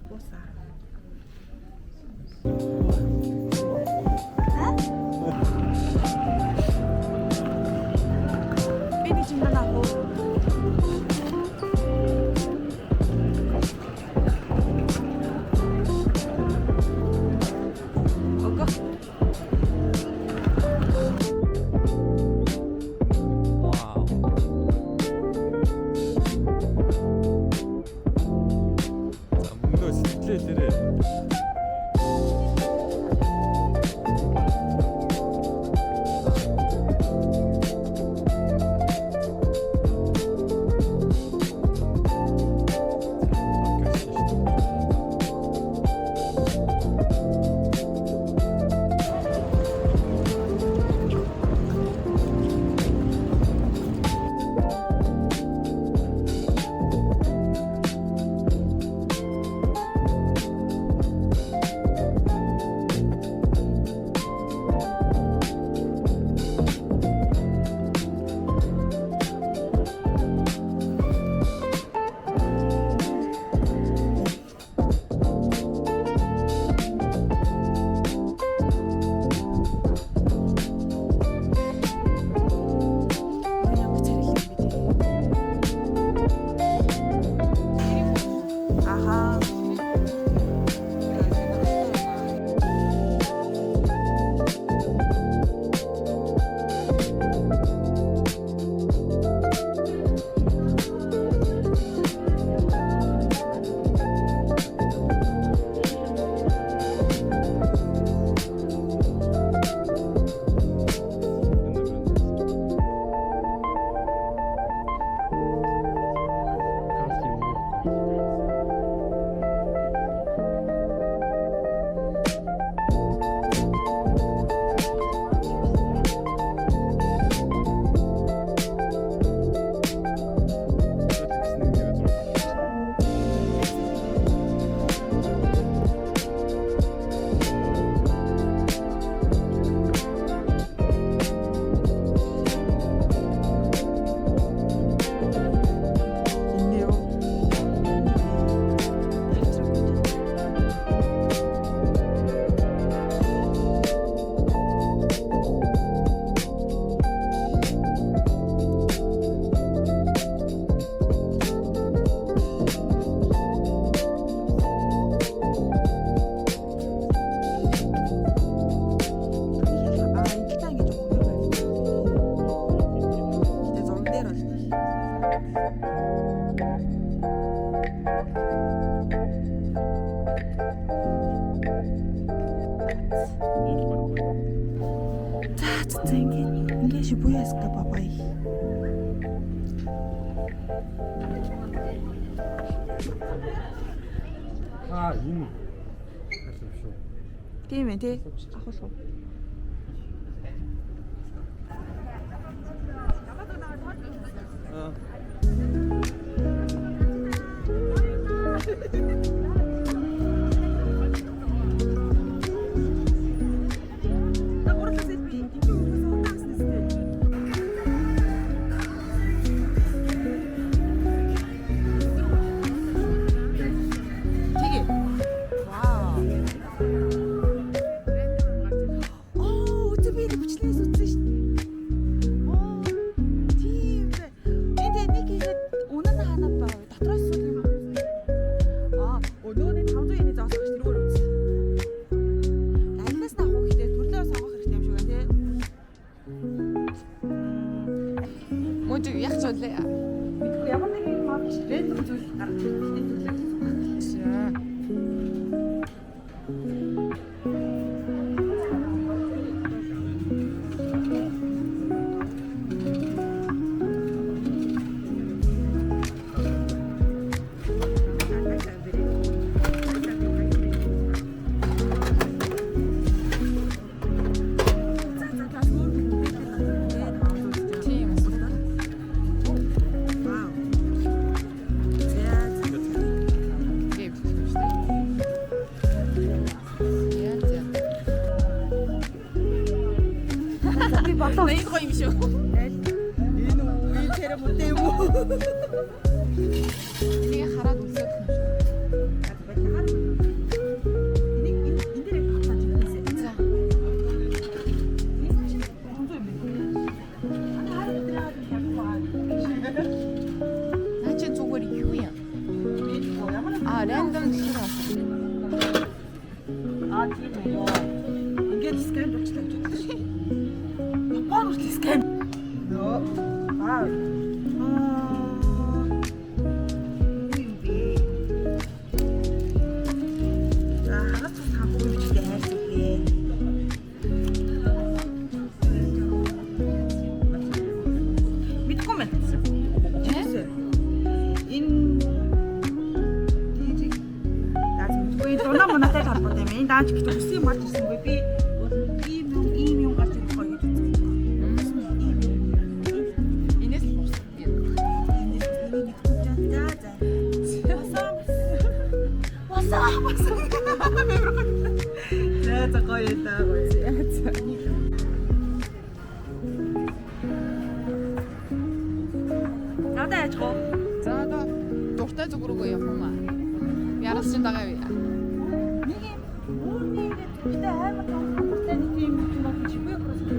Буусаа. Би нэг юм байна уу? За ингээд шибуяска бабай. Энэ тийм ээ тий. Ахуулах уу? Мөдөг яг ч үлээ. Мэдгүй ямар нэг юм авч рэндом зүйл гаргаж ирсэн. Энэ гоё юм шүү. Энэ үе тэрэ мөтэй юм уу? Энийг хараад үзэх юм шүү. 싫어. 아 뒤에 뭐 이게 디스카인 독치다 이제 바로 디스카인 아 이게 알았어 다 보여주게 할게 mit comments in Ito naman natatapos namin. Dahil kita gusto yung martis ng baby. Email kasi ko kayo dito. Ines 벌써 Wasa. Nasa ko yun ako siya. Nada 저. Зада дуртай зүг рүүгээ явах юм аа. Яраас чинь дагаа явъя. Нэг юм үүнийг тэгтээ аймаг хамттай нэг юм байна чи би просто.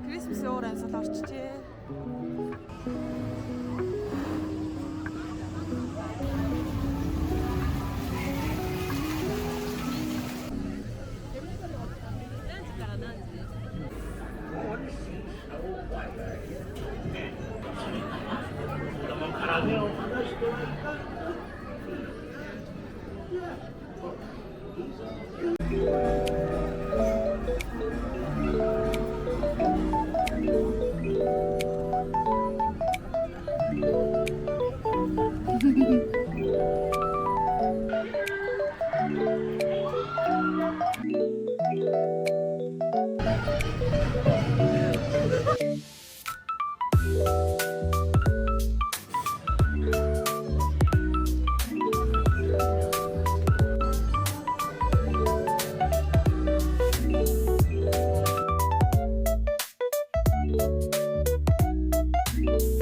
Крисмсийн уур амьсгал орчжээ. you